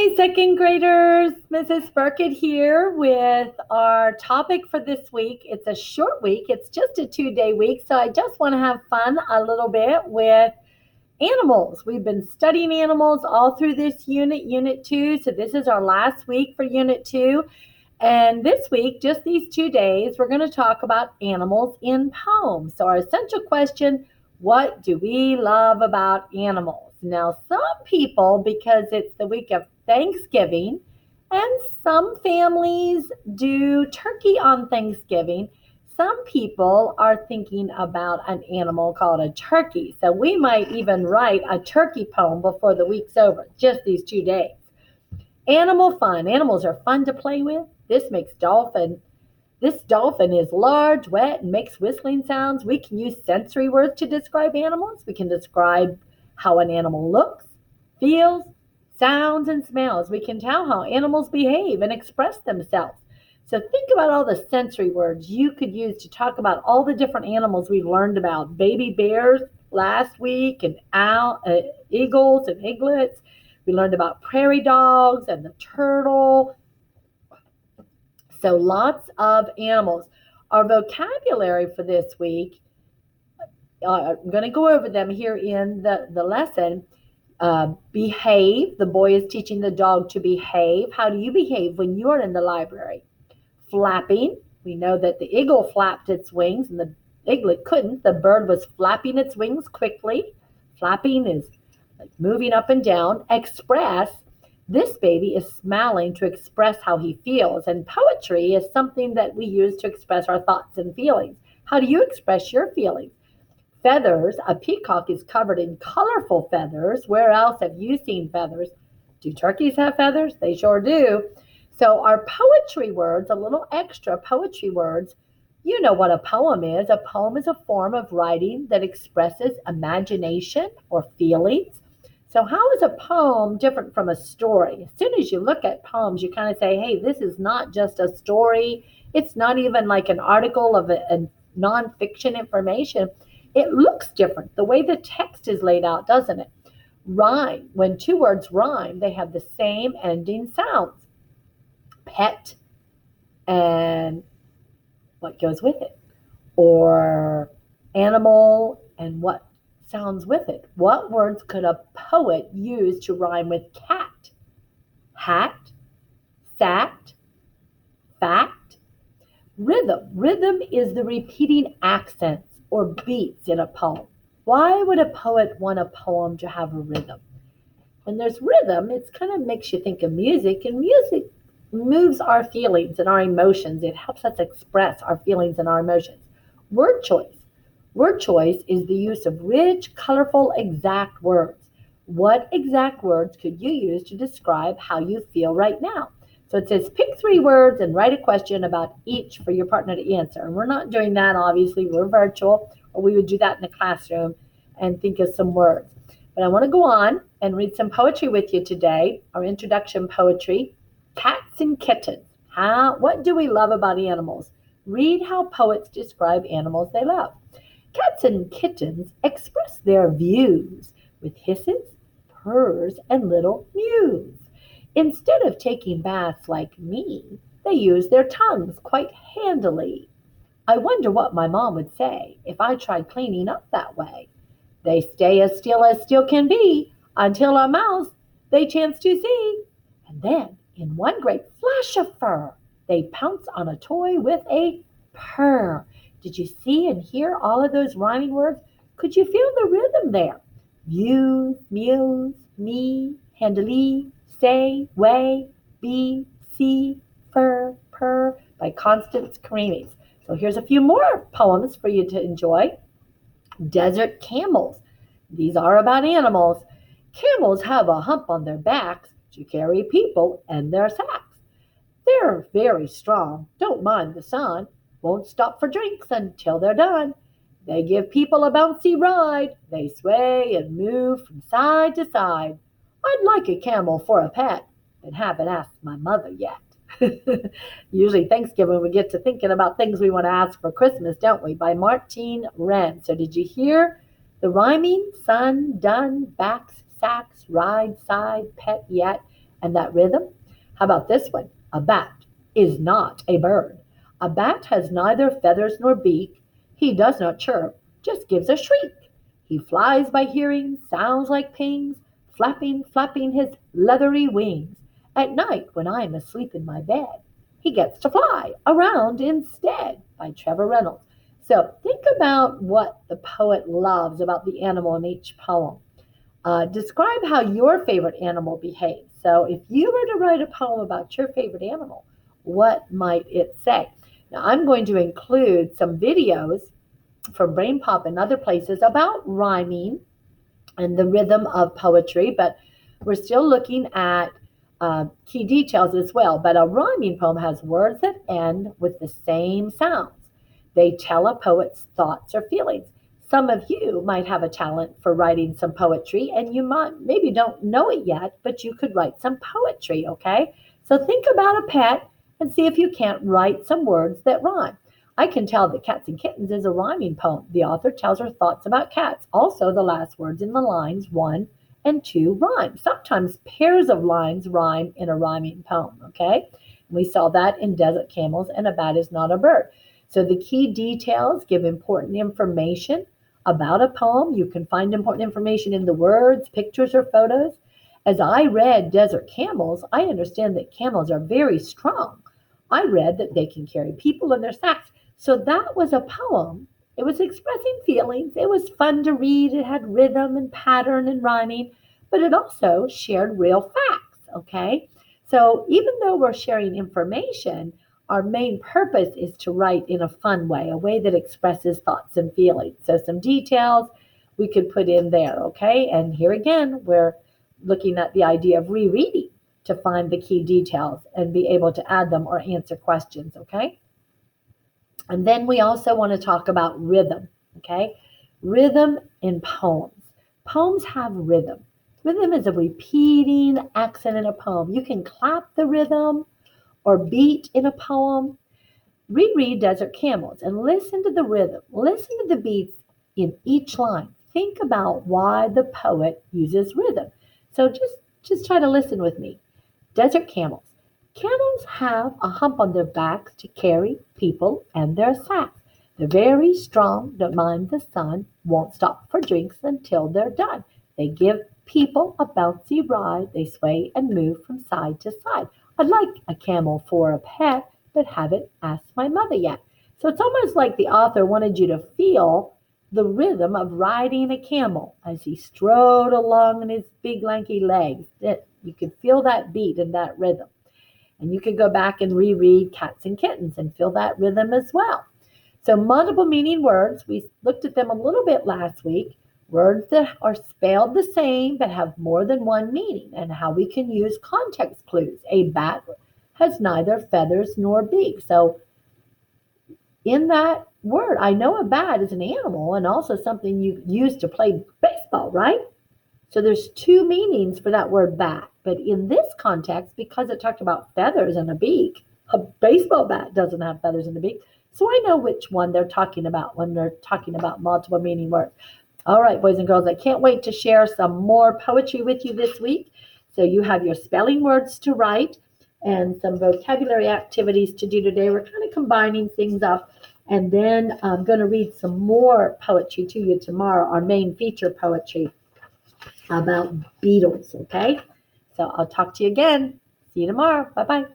Hi, second graders. Mrs. Burkett here with our topic for this week. It's a short week, it's just a 2-day week. So I just want to have fun a little bit with animals. We've been studying animals all through this unit 2. So this is our last week for unit 2. And this week, just these 2 days, we're going to talk about animals in poems. So our essential question, what do we love about animals? Now, some people, because it's the week of Thanksgiving, and some families do turkey on Thanksgiving, some people are thinking about an animal called a turkey. So we might even write a turkey poem before the week's over, just these 2 days. Animal fun. Animals are fun to play with. This dolphin is large, wet, and makes whistling sounds. We can use sensory words to describe animals. We can describe how an animal looks, feels, sounds, and smells. We can tell how animals behave and express themselves. So think about all the sensory words you could use to talk about all the different animals we've learned about. Baby bears last week, and eagles and eaglets. We learned about prairie dogs and the turtle. So lots of animals. Our vocabulary for this week, I'm going to go over them here in the lesson. Behave. The boy is teaching the dog to behave. How do you behave when you are in the library? Flapping. We know that the eagle flapped its wings and the eaglet couldn't. The bird was flapping its wings quickly. Flapping is like moving up and down. Express. This baby is smiling to express how he feels. And poetry is something that we use to express our thoughts and feelings. How do you express your feelings? Feathers. A peacock is covered in colorful feathers. Where else have you seen feathers? Do turkeys have feathers? They sure do. So our poetry words, a little extra poetry words, you know what a poem is. A poem is a form of writing that expresses imagination or feelings. So how is a poem different from a story? As soon as you look at poems, you kind of say, hey, this is not just a story. It's not even like an article of a nonfiction information. It looks different. The way the text is laid out, doesn't it? Rhyme. When two words rhyme, they have the same ending sounds. Pet and what goes with it. Or animal and what sounds with it. What words could a poet use to rhyme with cat? Hat, sat, fact. Rhythm. Rhythm is the repeating accents or beats in a poem. Why would a poet want a poem to have a rhythm? When there's rhythm, it kind of makes you think of music, and music moves our feelings and our emotions. It helps us express our feelings and our emotions. Word choice. Word choice is the use of rich, colorful, exact words. What exact words could you use to describe how you feel right now? So it says pick 3 words and write a question about each for your partner to answer. And we're not doing that, obviously. We're virtual, or we would do that in the classroom and think of some words. But I want to go on and read some poetry with you today, our introduction poetry. Cats and kittens. What do we love about animals? Read how poets describe animals they love. Cats and kittens express their views with hisses, purrs, and little mews. Instead of taking baths like me, they use their tongues quite handily. I wonder what my mom would say if I tried cleaning up that way. They stay as still can be, until a mouse they chance to see. And then, in one great flash of fur, they pounce on a toy with a purr. Did you see and hear all of those rhyming words? Could you feel the rhythm there? Views, mews, me, handily, say, way, be, see, fur, purr, by Constance Carimes. So here's a few more poems for you to enjoy. Desert camels. These are about animals. Camels have a hump on their backs to carry people and their sacks. They're very strong, don't mind the sun, won't stop for drinks until they're done. They give people a bouncy ride. They sway and move from side to side. I'd like a camel for a pet, but haven't asked my mother yet. Usually Thanksgiving we get to thinking about things we want to ask for Christmas, don't we? By Martine Wren. So did you hear the rhyming? Sun, done, backs, sacks, ride, side, pet yet. and that rhythm. How about this one? A bat is not a bird. A bat has neither feathers nor beak. He does not chirp, just gives a shriek. He flies by hearing sounds like pings, flapping his leathery wings. At night, when I am asleep in my bed, he gets to fly around instead. By Trevor Reynolds. So think about what the poet loves about the animal in each poem. Describe how your favorite animal behaves. So if you were to write a poem about your favorite animal, what might it say? Now, I'm going to include some videos from Brain Pop and other places about rhyming and the rhythm of poetry, but we're still looking at key details as well. But a rhyming poem has words that end with the same sounds. They tell a poet's thoughts or feelings. Some of you might have a talent for writing some poetry, and you might maybe don't know it yet, but you could write some poetry, okay? So think about a pet and see if you can't write some words that rhyme. I can tell that Cats and Kittens is a rhyming poem. The author tells her thoughts about cats. Also, the last words in the lines 1 and 2 rhyme. Sometimes pairs of lines rhyme in a rhyming poem, okay? We saw that in Desert Camels and A Bat is Not a Bird. So the key details give important information about a poem. You can find important information in the words, pictures, or photos. As I read Desert Camels, I understand that camels are very strong. I read that they can carry people in their sacks. So that was a poem. It was expressing feelings. It was fun to read. It had rhythm and pattern and rhyming, but it also shared real facts, okay? So even though we're sharing information, our main purpose is to write in a fun way, a way that expresses thoughts and feelings. So some details we could put in there, okay? And here again, we're looking at the idea of rereading to find the key details and be able to add them or answer questions, okay? And then we also want to talk about rhythm, okay? Rhythm in poems. Poems have rhythm. Rhythm is a repeating accent in a poem. You can clap the rhythm or beat in a poem. Reread Desert Camels and listen to the rhythm. Listen to the beats in each line. Think about why the poet uses rhythm. So just try to listen with me. Desert Camels. Camels have a hump on their backs to carry people and their sacks. They're very strong, don't mind the sun, won't stop for drinks until they're done. They give people a bouncy ride. They sway and move from side to side. I'd like a camel for a pet, but haven't asked my mother yet. So it's almost like the author wanted you to feel the rhythm of riding a camel as he strode along on his big lanky legs. You could feel that beat and that rhythm. And you could go back and reread Cats and Kittens and feel that rhythm as well. So multiple meaning words, we looked at them a little bit last week. Words that are spelled the same but have more than one meaning, and how we can use context clues. A bat has neither feathers nor beak. So in that word, I know a bat is an animal and also something you use to play baseball, right? So there's two meanings for that word bat. But in this context, because it talked about feathers and a beak, a baseball bat doesn't have feathers and a beak. So I know which one they're talking about when they're talking about multiple meaning words. All right, boys and girls, I can't wait to share some more poetry with you this week. So you have your spelling words to write and some vocabulary activities to do today. We're kind of combining things up. And then I'm going to read some more poetry to you tomorrow, our main feature poetry about beetles, okay? So I'll talk to you again. See you tomorrow. Bye-bye.